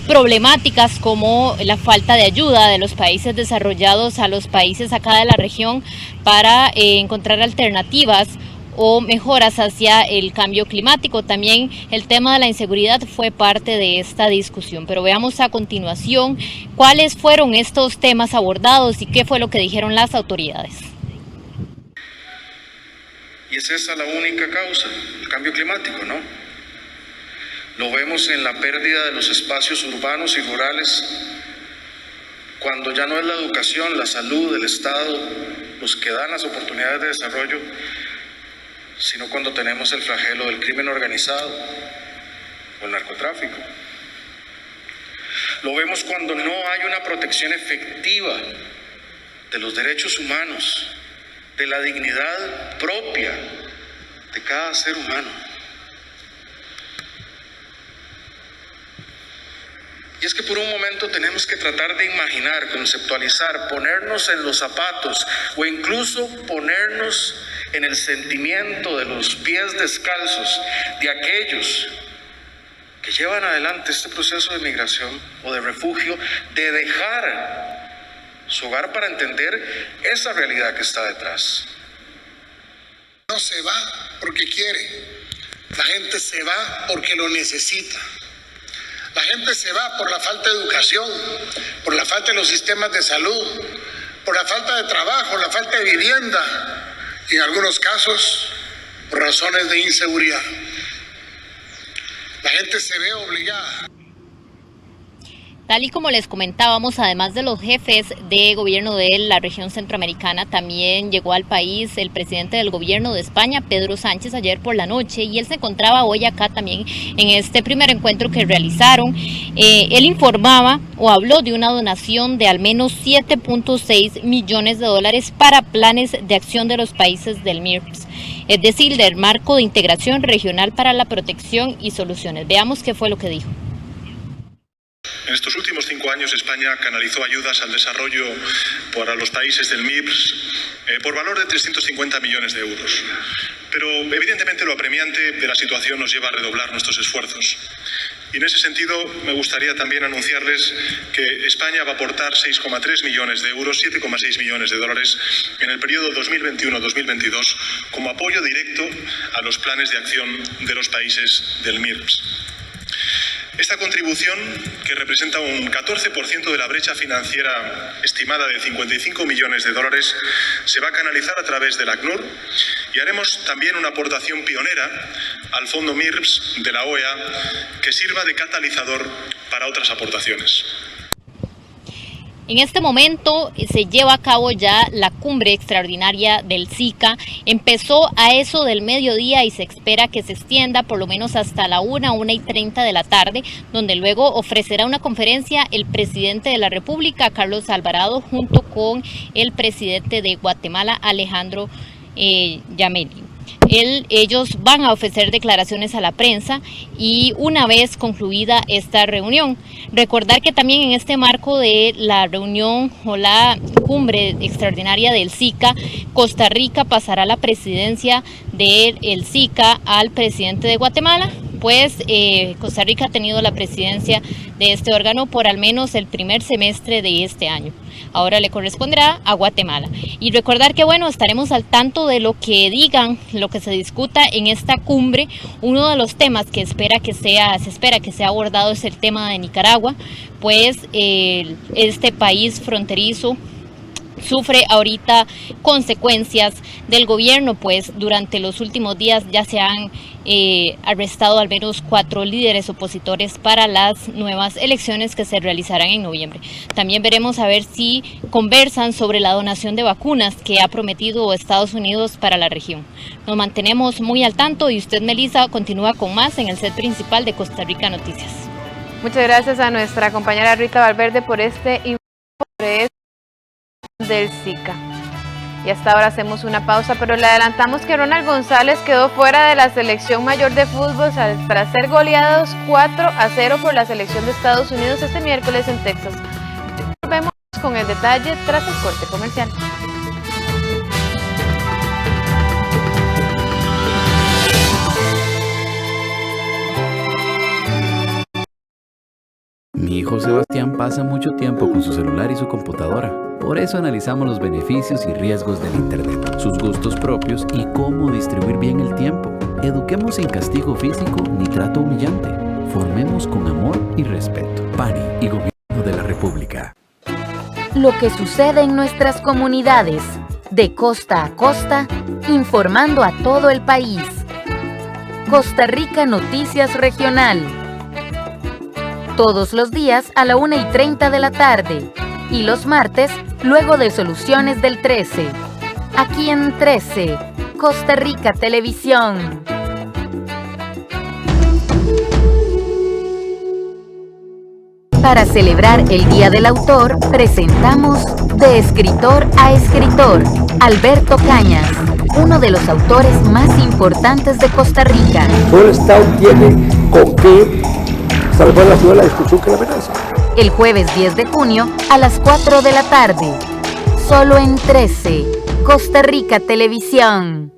problemáticas como la falta de ayuda de los países desarrollados a los países acá de la región para encontrar alternativas o mejoras hacia el cambio climático. También el tema de la inseguridad fue parte de esta discusión, pero veamos a continuación cuáles fueron estos temas abordados y qué fue lo que dijeron las autoridades. Y es esa la única causa, el cambio climático, ¿no? Lo vemos en la pérdida de los espacios urbanos y rurales, cuando ya no es la educación, la salud, el Estado, los que dan las oportunidades de desarrollo, sino cuando tenemos el flagelo del crimen organizado o el narcotráfico. Lo vemos cuando no hay una protección efectiva de los derechos humanos, de la dignidad propia de cada ser humano. Y es que por un momento tenemos que tratar de imaginar, conceptualizar, ponernos en los zapatos o incluso ponernos en el sentimiento de los pies descalzos de aquellos que llevan adelante este proceso de migración o de refugio, de dejar su hogar para entender esa realidad que está detrás. No se va porque quiere, la gente se va porque lo necesita. La gente se va por la falta de educación, por la falta de los sistemas de salud, por la falta de trabajo, la falta de vivienda y en algunos casos por razones de inseguridad. La gente se ve obligada. Tal y como les comentábamos, además de los jefes de gobierno de la región centroamericana, también llegó al país el presidente del gobierno de España, Pedro Sánchez, ayer por la noche, y él se encontraba hoy acá también en este primer encuentro que realizaron. Él informaba o habló de una donación de al menos 7.6 millones de dólares para planes de acción de los países del MIRPS, es decir, del Marco de Integración Regional para la Protección y Soluciones. Veamos qué fue lo que dijo. En estos últimos 5 años España canalizó ayudas al desarrollo para los países del MIRPS por valor de 350 millones de euros. Pero evidentemente lo apremiante de la situación nos lleva a redoblar nuestros esfuerzos. Y en ese sentido me gustaría también anunciarles que España va a aportar 6,3 millones de euros, 7,6 millones de dólares en el periodo 2021-2022 como apoyo directo a los planes de acción de los países del MIRPS. Esta contribución, que representa un 14% de la brecha financiera estimada de 55 millones de dólares, se va a canalizar a través del ACNUR y haremos también una aportación pionera al Fondo MIRPS de la OEA que sirva de catalizador para otras aportaciones. En este momento se lleva a cabo ya la cumbre extraordinaria del SICA. Empezó a eso del mediodía y se espera que se extienda por lo menos hasta la 1:30 de la tarde, donde luego ofrecerá una conferencia el presidente de la República, Carlos Alvarado, junto con el presidente de Guatemala, Alejandro Yamatei. Ellos van a ofrecer declaraciones a la prensa y una vez concluida esta reunión. Recordar que también en este marco de la reunión o la cumbre extraordinaria del SICA, Costa Rica pasará la presidencia del SICA al presidente de Guatemala. Pues Costa Rica ha tenido la presidencia de este órgano por al menos el primer semestre de este año. Ahora le corresponderá a Guatemala. Y recordar que bueno, estaremos al tanto de lo que digan, lo que se discuta en esta cumbre. Uno de los temas que se espera que sea abordado es el tema de Nicaragua, pues este país fronterizo sufre ahorita consecuencias del gobierno, pues durante los últimos días ya se han arrestado al menos 4 líderes opositores para las nuevas elecciones que se realizarán en noviembre. También veremos a ver si conversan sobre la donación de vacunas que ha prometido Estados Unidos para la región. Nos mantenemos muy al tanto y usted, Melissa, continúa con más en el set principal de Costa Rica Noticias. Muchas gracias a nuestra compañera Rita Valverde por este informe del SICA. Y hasta ahora hacemos una pausa, pero le adelantamos que Ronald González quedó fuera de la selección mayor de fútbol tras ser goleados 4-0 por la selección de Estados Unidos este miércoles en Texas. Volvemos con el detalle tras el corte comercial. Mi hijo Sebastián pasa mucho tiempo con su celular y su computadora. Por eso analizamos los beneficios y riesgos del Internet, sus gustos propios y cómo distribuir bien el tiempo. Eduquemos sin castigo físico ni trato humillante. Formemos con amor y respeto. PANI y Gobierno de la República. Lo que sucede en nuestras comunidades, de costa a costa, informando a todo el país. Costa Rica Noticias Regional. Todos los días a la 1:30 de la tarde. Y los martes, luego de Soluciones del 13. Aquí en 13, Costa Rica Televisión. Para celebrar el Día del Autor, presentamos De Escritor a Escritor, Alberto Cañas, uno de los autores más importantes de Costa Rica. Todo el Estado tiene con qué salvar la ciudad de la discusión que la amenaza. El jueves 10 de junio a las 4 de la tarde. Solo en 13, Costa Rica Televisión.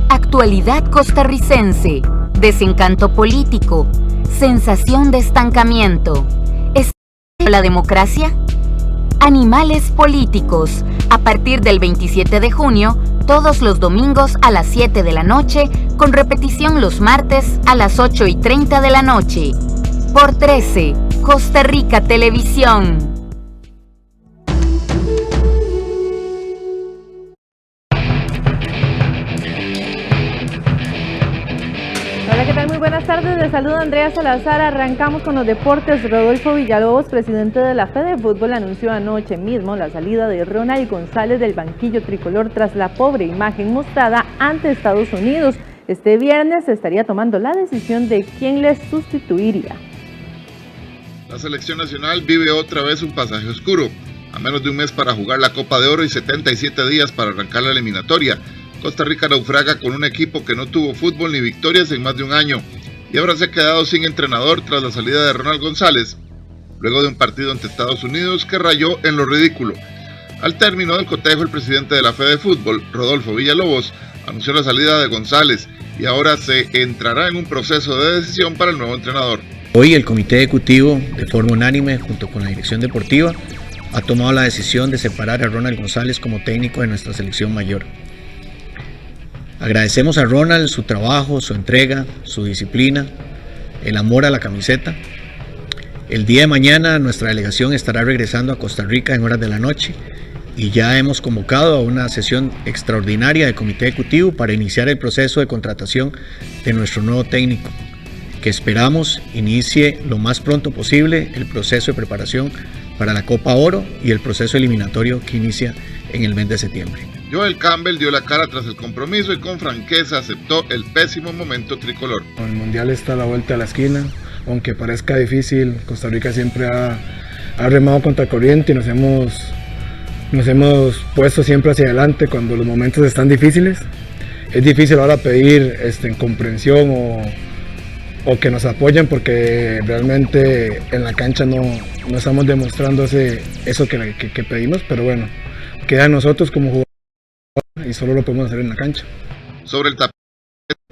Actualidad costarricense, desencanto político, sensación de estancamiento. la democracia? Animales políticos. A partir del 27 de junio, todos los domingos a las 7 de la noche, con repetición los martes a las 8:30 de la noche. Por 13, Costa Rica Televisión. Hola, ¿qué tal? Muy buenas tardes. Les saluda Andrea Salazar. Arrancamos con los deportes. Rodolfo Villalobos, presidente de la Fede Fútbol, anunció anoche mismo la salida de Ronald González del banquillo tricolor tras la pobre imagen mostrada ante Estados Unidos. Este viernes se estaría tomando la decisión de quién les sustituiría. La selección nacional vive otra vez un pasaje oscuro. A menos de un mes para jugar la Copa de Oro y 77 días para arrancar la eliminatoria, Costa Rica naufraga con un equipo que no tuvo fútbol ni victorias en más de un año y ahora se ha quedado sin entrenador tras la salida de Ronald González, luego de un partido ante Estados Unidos que rayó en lo ridículo. Al término del cotejo, el presidente de la Fede Fútbol, Rodolfo Villalobos, anunció la salida de González y ahora se entrará en un proceso de decisión para el nuevo entrenador. Hoy el comité ejecutivo, de forma unánime, junto con la dirección deportiva, ha tomado la decisión de separar a Ronald González como técnico de nuestra selección mayor. Agradecemos a Ronald su trabajo, su entrega, su disciplina, el amor a la camiseta. El día de mañana nuestra delegación estará regresando a Costa Rica en horas de la noche y ya hemos convocado a una sesión extraordinaria del comité ejecutivo para iniciar el proceso de contratación de nuestro nuevo técnico, que esperamos inicie lo más pronto posible el proceso de preparación para la Copa Oro y el proceso eliminatorio que inicia en el mes de septiembre. Joel Campbell dio la cara tras el compromiso y con franqueza aceptó el pésimo momento tricolor. El Mundial está a la vuelta de la esquina, aunque parezca difícil, Costa Rica siempre ha remado contra corriente y nos hemos puesto siempre hacia adelante cuando los momentos están difíciles. Es difícil ahora pedir comprensión o que nos apoyen porque realmente en la cancha no estamos demostrando eso que pedimos, pero bueno, queda en nosotros como jugadores y solo lo podemos hacer en la cancha. Sobre el tapete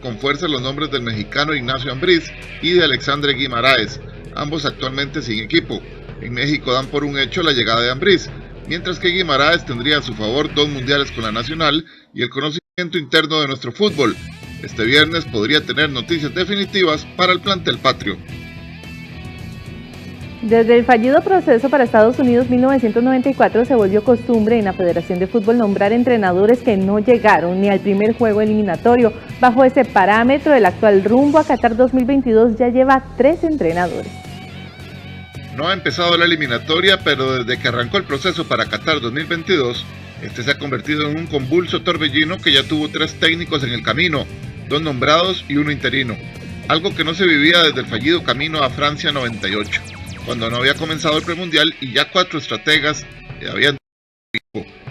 con fuerza los nombres del mexicano Ignacio Ambriz y de Alexandre Guimaraes, ambos actualmente sin equipo. En México dan por un hecho la llegada de Ambriz, mientras que Guimaraes tendría a su favor 2 mundiales con la nacional y el conocimiento interno de nuestro fútbol. Este viernes podría tener noticias definitivas para el plantel patrio. Desde el fallido proceso para Estados Unidos 1994 se volvió costumbre en la Federación de Fútbol nombrar entrenadores que no llegaron ni al primer juego eliminatorio. Bajo ese parámetro, el actual rumbo a Qatar 2022 ya lleva 3 entrenadores. No ha empezado la eliminatoria, pero desde que arrancó el proceso para Qatar 2022, este se ha convertido en un convulso torbellino que ya tuvo 3 técnicos en el camino, 2 nombrados y 1 interino, algo que no se vivía desde el fallido camino a Francia 98. Cuando no había comenzado el premundial y ya 4 estrategas habían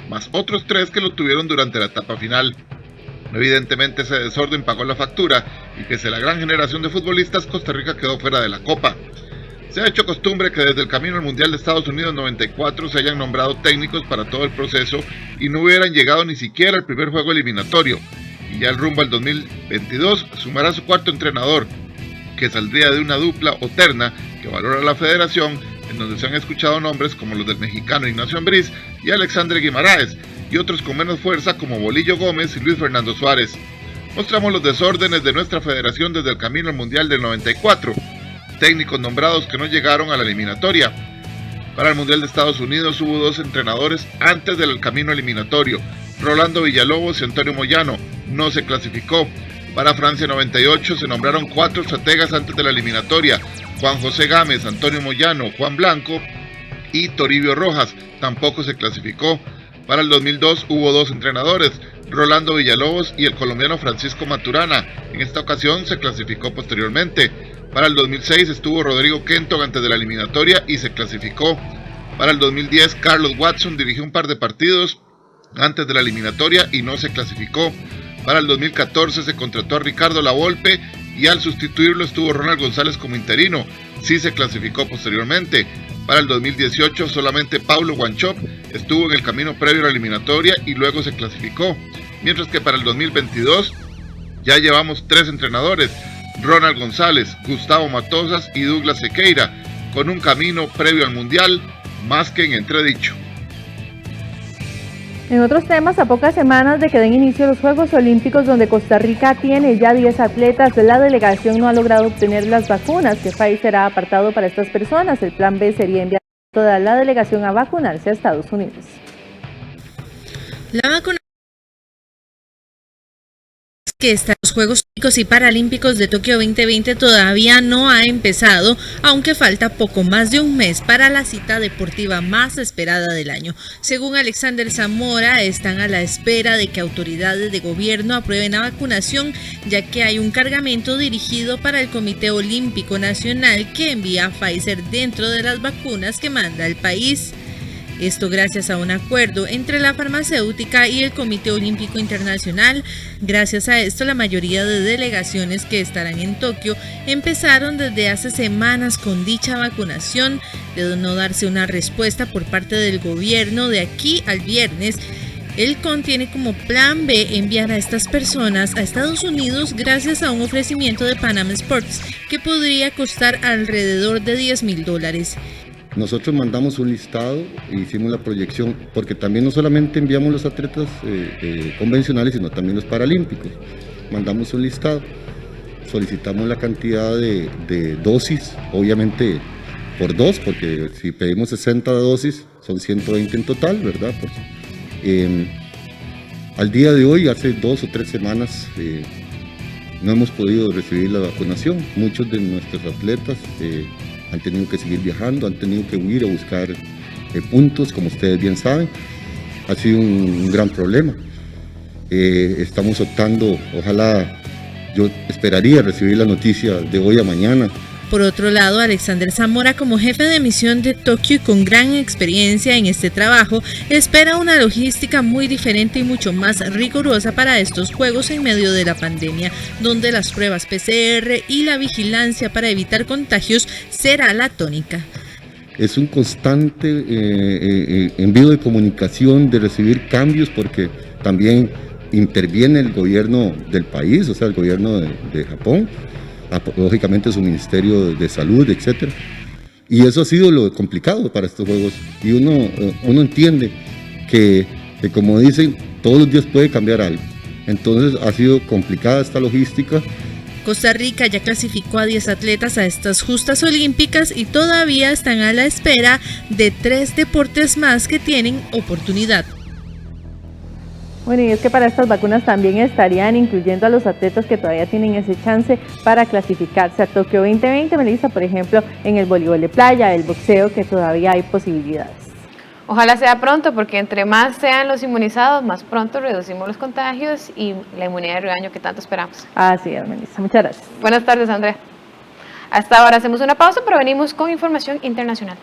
más otros 3 que lo tuvieron durante la etapa final. Evidentemente ese desorden pagó la factura y pese a la gran generación de futbolistas, Costa Rica quedó fuera de la Copa. Se ha hecho costumbre que desde el camino al Mundial de Estados Unidos 94 se hayan nombrado técnicos para todo el proceso y no hubieran llegado ni siquiera al primer juego eliminatorio. Y ya el rumbo al 2022 sumará su 4º entrenador, que saldría de una dupla o terna que valora la federación, en donde se han escuchado nombres como los del mexicano Ignacio Ambriz y Alexandre Guimaraes, y otros con menos fuerza como Bolillo Gómez y Luis Fernando Suárez. Mostramos los desórdenes de nuestra federación desde el camino al Mundial del 94, técnicos nombrados que no llegaron a la eliminatoria. Para el Mundial de Estados Unidos hubo 2 entrenadores antes del camino eliminatorio, Rolando Villalobos y Antonio Moyano, no se clasificó. Para Francia 98 se nombraron 4 estrategas antes de la eliminatoria, Juan José Gámez, Antonio Moyano, Juan Blanco y Toribio Rojas, tampoco se clasificó. Para el 2002 hubo 2 entrenadores, Rolando Villalobos y el colombiano Francisco Maturana, en esta ocasión se clasificó posteriormente. Para el 2006 estuvo Rodrigo Quento antes de la eliminatoria y se clasificó. Para el 2010 Carlos Watson dirigió un par de partidos antes de la eliminatoria y no se clasificó. Para el 2014 se contrató a Ricardo Lavolpe y al sustituirlo estuvo Ronald González como interino, sí se clasificó posteriormente. Para el 2018 solamente Paulo Wanchop estuvo en el camino previo a la eliminatoria y luego se clasificó, mientras que para el 2022 ya llevamos 3 entrenadores, Ronald González, Gustavo Matosas y Douglas Sequeira, con un camino previo al Mundial más que en entredicho. En otros temas, a pocas semanas de que den inicio los Juegos Olímpicos, donde Costa Rica tiene ya 10 atletas, la delegación no ha logrado obtener las vacunas que Pfizer ha apartado para estas personas. El plan B sería enviar a toda la delegación a vacunarse a Estados Unidos. La vacuna que están los Juegos Olímpicos y Paralímpicos de Tokio 2020 todavía no ha empezado, aunque falta poco más de un mes para la cita deportiva más esperada del año. Según Alexander Zamora, están a la espera de que autoridades de gobierno aprueben la vacunación, ya que hay un cargamento dirigido para el Comité Olímpico Nacional que envía a Pfizer dentro de las vacunas que manda el país. Esto gracias a un acuerdo entre la farmacéutica y el Comité Olímpico Internacional. Gracias a esto, la mayoría de delegaciones que estarán en Tokio empezaron desde hace semanas con dicha vacunación. De no darse una respuesta por parte del gobierno de aquí al viernes, el CON tiene como plan B enviar a estas personas a Estados Unidos gracias a un ofrecimiento de Panam Sports que podría costar alrededor de $10,000. Nosotros mandamos un listado e hicimos la proyección, porque también no solamente enviamos los atletas convencionales, sino también los paralímpicos. Mandamos un listado, solicitamos la cantidad de dosis, obviamente por 2, porque si pedimos 60 dosis, son 120 en total, ¿verdad? Al día de hoy, hace 2 o 3 semanas, no hemos podido recibir la vacunación. Muchos de nuestros atletas han tenido que seguir viajando, han tenido que huir a buscar puntos, como ustedes bien saben. Ha sido un gran problema. Estamos optando, ojalá, yo esperaría recibir la noticia de hoy a mañana. Por otro lado, Alexander Zamora, como jefe de misión de Tokio y con gran experiencia en este trabajo, espera una logística muy diferente y mucho más rigurosa para estos Juegos en medio de la pandemia, donde las pruebas PCR y la vigilancia para evitar contagios será la tónica. Es un constante envío de comunicación, de recibir cambios, porque también interviene el gobierno del país, o sea, el gobierno de Japón, lógicamente su Ministerio de Salud, etc. Y eso ha sido lo complicado para estos Juegos. Y uno entiende que, como dicen, todos los días puede cambiar algo. Entonces ha sido complicada esta logística. Costa Rica ya clasificó a 10 atletas a estas justas olímpicas y todavía están a la espera de 3 deportes más que tienen oportunidad. Bueno, y es que para estas vacunas también estarían incluyendo a los atletas que todavía tienen ese chance para clasificarse a Tokio 2020, Melissa, por ejemplo, en el voleibol de playa, el boxeo, que todavía hay posibilidades. Ojalá sea pronto, porque entre más sean los inmunizados, más pronto reducimos los contagios y la inmunidad de rebaño que tanto esperamos. Así es, Melissa. Muchas gracias. Buenas tardes, Andrea. Hasta ahora hacemos una pausa, pero venimos con información internacional.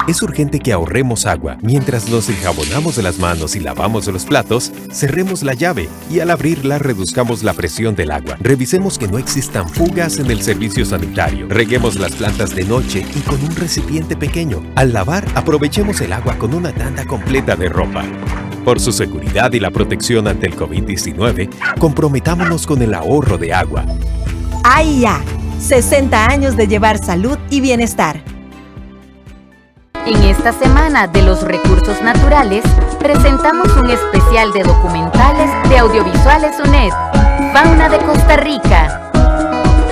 Es urgente que ahorremos agua. Mientras nos enjabonamos las manos y lavamos los platos, cerremos la llave y al abrirla reduzcamos la presión del agua. Revisemos que no existan fugas en el servicio sanitario. Reguemos las plantas de noche y con un recipiente pequeño. Al lavar, aprovechemos el agua con una tanda completa de ropa. Por su seguridad y la protección ante el COVID-19, comprometámonos con el ahorro de agua. AIA, 60 años de llevar salud y bienestar. En esta semana de los recursos naturales, presentamos un especial de documentales de Audiovisuales UNED, Fauna de Costa Rica.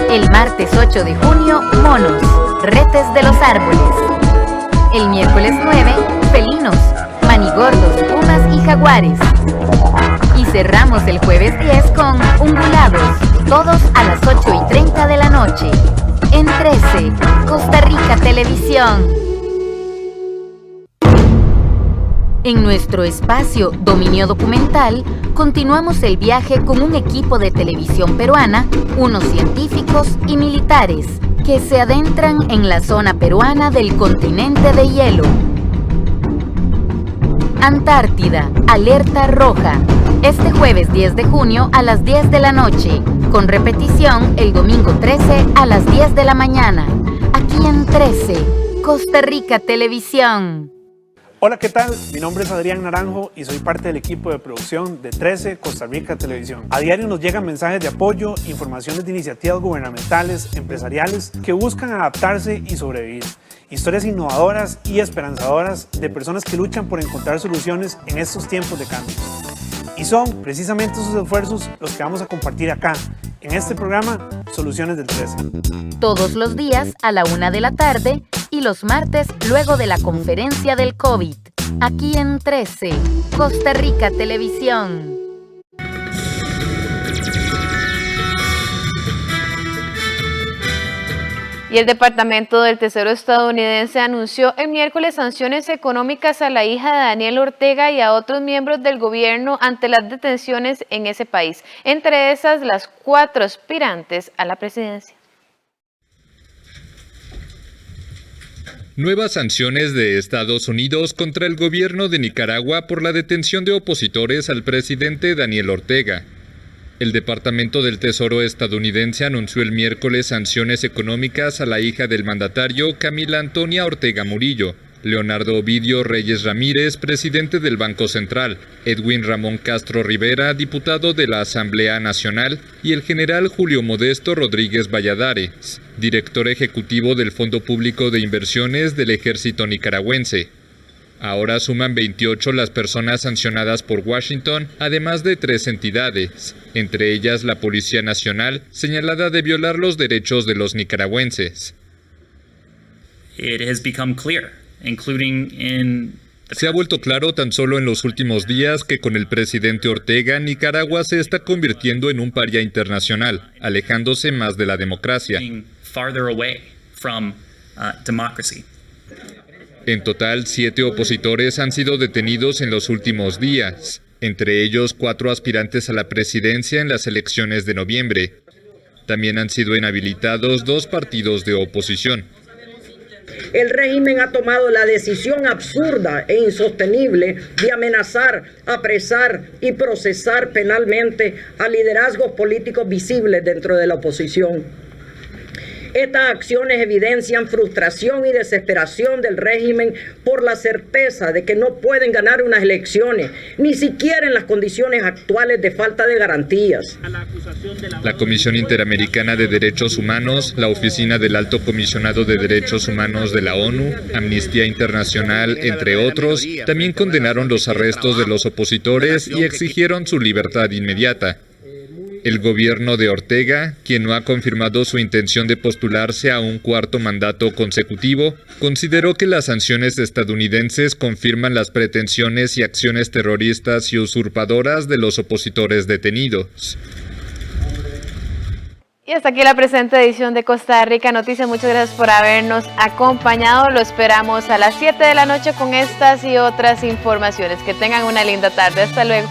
El martes 8 de junio, monos, retes de los árboles. El miércoles 9, felinos, manigordos, pumas y jaguares. Y cerramos el jueves 10 con ungulados, todos a las 8:30 de la noche. En 13, Costa Rica Televisión. En nuestro espacio Dominio Documental, continuamos el viaje con un equipo de televisión peruana, unos científicos y militares, que se adentran en la zona peruana del continente de hielo. Antártida, alerta roja. Este jueves 10 de junio a las 10 de la noche, con repetición el domingo 13 a las 10 de la mañana. Aquí en 13, Costa Rica Televisión. Hola, ¿qué tal? Mi nombre es Adrián Naranjo y soy parte del equipo de producción de 13 Costa Rica Televisión. A diario nos llegan mensajes de apoyo, informaciones de iniciativas gubernamentales, empresariales que buscan adaptarse y sobrevivir. Historias innovadoras y esperanzadoras de personas que luchan por encontrar soluciones en estos tiempos de cambio. Y son precisamente esos esfuerzos los que vamos a compartir acá, en este programa Soluciones del 13. Todos los días a la 1 de la tarde y los martes luego de la conferencia del COVID. Aquí en 13, Costa Rica Televisión. Y el Departamento del Tesoro estadounidense anunció el miércoles sanciones económicas a la hija de Daniel Ortega y a otros miembros del gobierno ante las detenciones en ese país, entre esas las 4 aspirantes a la presidencia. Nuevas sanciones de Estados Unidos contra el gobierno de Nicaragua por la detención de opositores al presidente Daniel Ortega. El Departamento del Tesoro estadounidense anunció el miércoles sanciones económicas a la hija del mandatario, Camila Antonia Ortega Murillo, Leonardo Ovidio Reyes Ramírez, presidente del Banco Central, Edwin Ramón Castro Rivera, diputado de la Asamblea Nacional, y el general Julio Modesto Rodríguez Valladares, director ejecutivo del Fondo Público de Inversiones del Ejército Nicaragüense. Ahora suman 28 las personas sancionadas por Washington, además de 3 entidades, entre ellas la Policía Nacional, señalada de violar los derechos de los nicaragüenses. Se ha vuelto claro tan solo en los últimos días que con el presidente Ortega, Nicaragua se está convirtiendo en un paria internacional, alejándose más de la democracia. En total, 7 opositores han sido detenidos en los últimos días, entre ellos 4 aspirantes a la presidencia en las elecciones de noviembre. También han sido inhabilitados 2 partidos de oposición. El régimen ha tomado la decisión absurda e insostenible de amenazar, apresar y procesar penalmente a liderazgos políticos visibles dentro de la oposición. Estas acciones evidencian frustración y desesperación del régimen por la certeza de que no pueden ganar unas elecciones, ni siquiera en las condiciones actuales de falta de garantías. La Comisión Interamericana de Derechos Humanos, la Oficina del Alto Comisionado de Derechos Humanos de la ONU, Amnistía Internacional, entre otros, también condenaron los arrestos de los opositores y exigieron su libertad inmediata. El gobierno de Ortega, quien no ha confirmado su intención de postularse a un 4º mandato consecutivo, consideró que las sanciones estadounidenses confirman las pretensiones y acciones terroristas y usurpadoras de los opositores detenidos. Y hasta aquí la presente edición de Costa Rica Noticias. Muchas gracias por habernos acompañado. Lo esperamos a las 7 de la noche con estas y otras informaciones. Que tengan una linda tarde. Hasta luego.